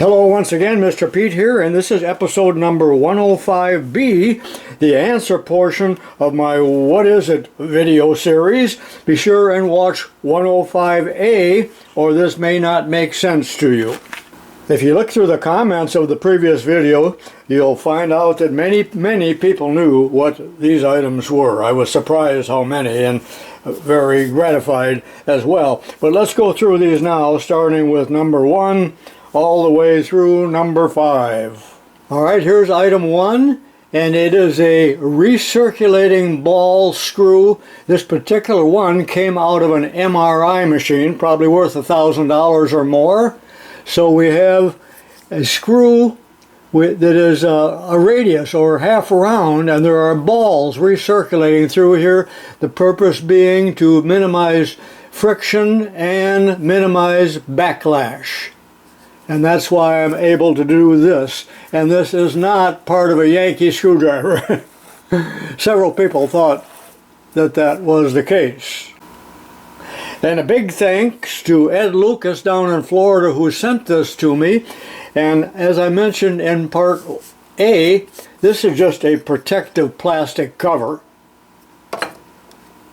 Hello once again, Mr. Pete here, and this is episode number 105B, the answer portion of my What Is It video series. Be sure and watch 105A, or this may not make sense to you. If you look through the comments of the previous video, you'll find out that many people knew what these items were. I was surprised how many, and very gratified as well. But let's go through these now, starting with number 1 all the way through number 5. Alright, here's item 1, and it is a recirculating ball screw. This particular one came out of an MRI machine, probably worth $1,000 or more. So we have a screw that is a radius or half round, and there are balls recirculating through here, the purpose being to minimize friction and minimize backlash. And that's why I'm able to do this. And this is not part of a Yankee screwdriver. Several people thought that that was the case. And a big thanks to Ed Lucas down in Florida who sent this to me. And as I mentioned in part A, this is just a protective plastic cover,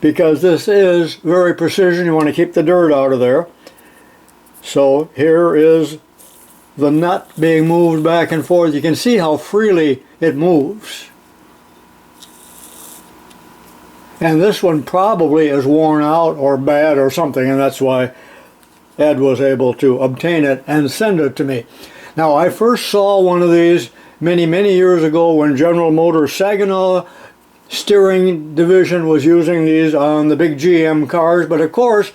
because this is very precision. You want to keep the dirt out of there. So here is the nut being moved back and forth. You can see how freely it moves. And this one probably is worn out or bad or something, and that's why Ed was able to obtain it and send it to me. Now, I first saw one of these many years ago when General Motors Saginaw steering division was using these on the big GM cars, but of course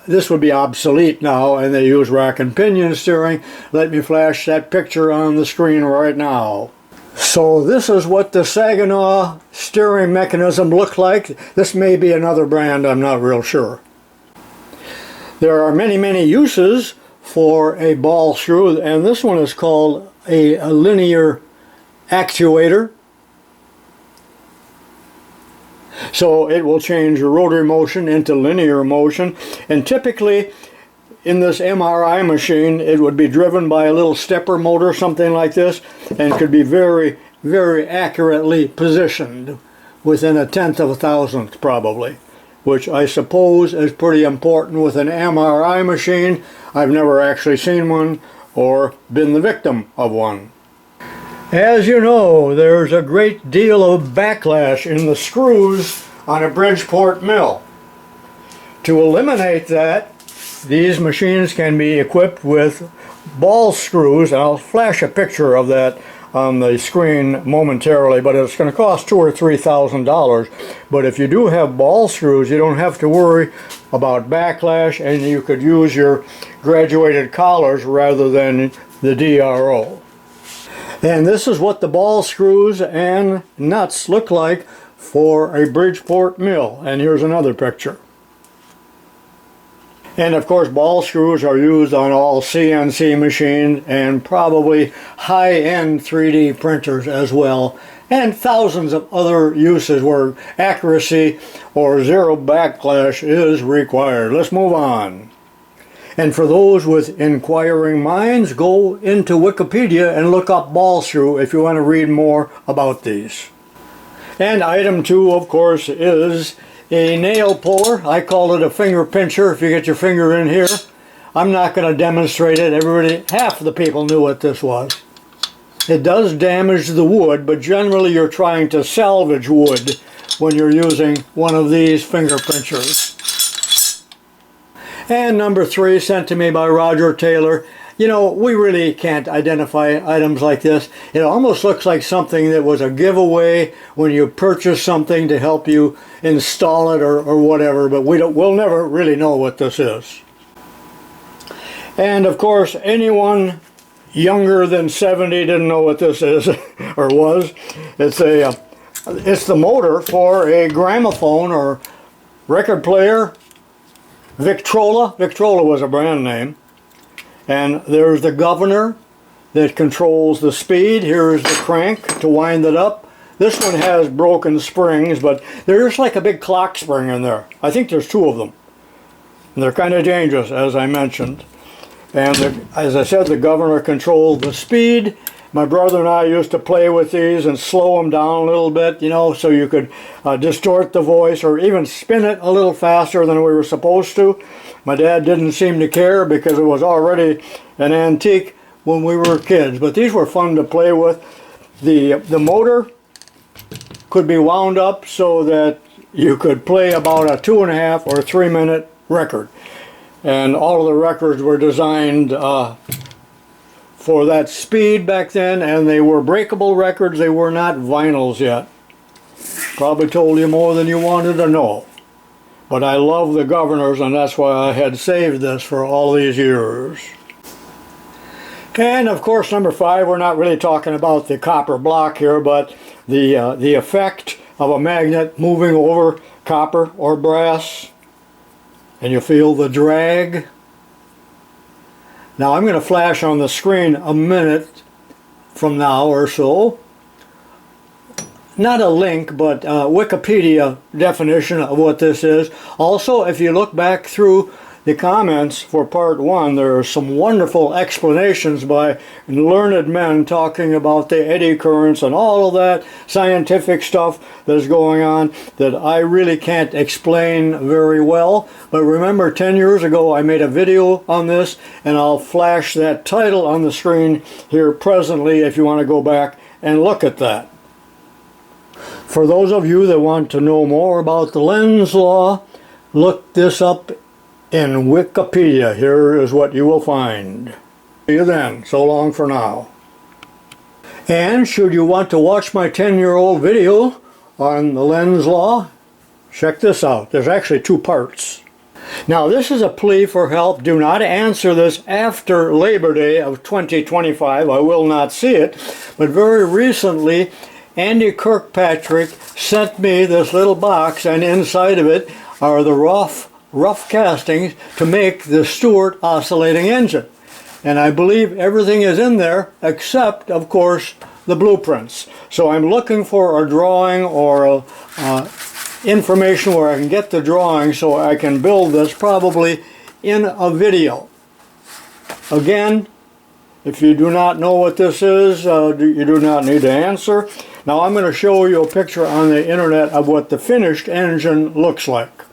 this would be obsolete now, and they use rack and pinion steering. Let me flash that picture on the screen right now. So this is what the Saginaw steering mechanism looked like. This may be another brand, I'm not real sure. There are many uses for a ball screw, and this one is called a linear actuator. So it will change your rotary motion into linear motion, and typically in this MRI machine it would be driven by a little stepper motor, something like this, and could be very accurately positioned within a tenth of a thousandth probably, which I suppose is pretty important with an MRI machine. I've never actually seen one or been the victim of one. As you know, there's a great deal of backlash in the screws on a Bridgeport mill. To eliminate that, these machines can be equipped with ball screws, and I'll flash a picture of that on the screen momentarily, but it's going to cost $2,000 or $3,000. But if you do have ball screws, you don't have to worry about backlash, and you could use your graduated collars rather than the DRO. And this is what the ball screws and nuts look like for a Bridgeport mill. And here's another picture. And of course, ball screws are used on all CNC machines and probably high-end 3D printers as well, and thousands of other uses where accuracy or zero backlash is required. Let's move on. And for those with inquiring minds, go into Wikipedia and look up ball screw if you want to read more about these. And item 2, of course, is a nail puller. I call it a finger pincher if you get your finger in here. I'm not going to demonstrate it. Half of the people knew what this was. It does damage the wood, but generally you're trying to salvage wood when you're using one of these finger pinchers. And number 3, sent to me by Roger Taylor. You know, we really can't identify items like this. It almost looks like something that was a giveaway when you purchase something to help you install it or whatever, but we'll never really know what this is. And of course, anyone younger than 70 didn't know what this is or was. It's the motor for a gramophone or record player. Victrola was a brand name. And there's the governor that controls the speed. Here's the crank to wind it up. This one has broken springs, but there's like a big clock spring in there. I think there's 2 of them. And they're kind of dangerous, as I mentioned. And as I said, the governor controlled the speed. My brother and I used to play with these and slow them down a little bit, you know, so you could distort the voice or even spin it a little faster than we were supposed to. My dad didn't seem to care because it was already an antique when we were kids. But these were fun to play with. The motor could be wound up so that you could play about a 2.5 or 3 minute record. And all of the records were designed for that speed back then, and they were breakable records. They were not vinyls yet. Probably told you more than you wanted to know. But I love the governors, and that's why I had saved this for all these years. And of course, number 5, we're not really talking about the copper block here, but the effect of a magnet moving over copper or brass. And you feel the drag. Now I'm going to flash on the screen a minute from now or so. Not a link, but a Wikipedia definition of what this is. Also, if you look back through the comments for part 1, there are some wonderful explanations by learned men talking about the eddy currents and all of that scientific stuff that's going on that I really can't explain very well. But remember, 10 years ago I made a video on this, and I'll flash that title on the screen here presently if you want to go back and look at that. For those of you that want to know more about the lens law, look this up in Wikipedia. Here is what you will find. See you then. So long for now. And should you want to watch my 10-year-old video on the lens law, check this out. There's actually 2 parts. Now this is a plea for help. Do not answer this after Labor Day of 2025. I will not see it. But very recently, Andy Kirkpatrick sent me this little box, and inside of it are the rough castings to make the Stewart oscillating engine. And I believe everything is in there except, of course, the blueprints. So I'm looking for a drawing or information where I can get the drawing so I can build this probably in a video. Again, if you do not know what this is, you do not need to answer. Now I'm going to show you a picture on the internet of what the finished engine looks like.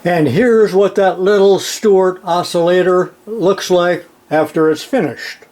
And here's what that little Stewart oscillator looks like after it's finished.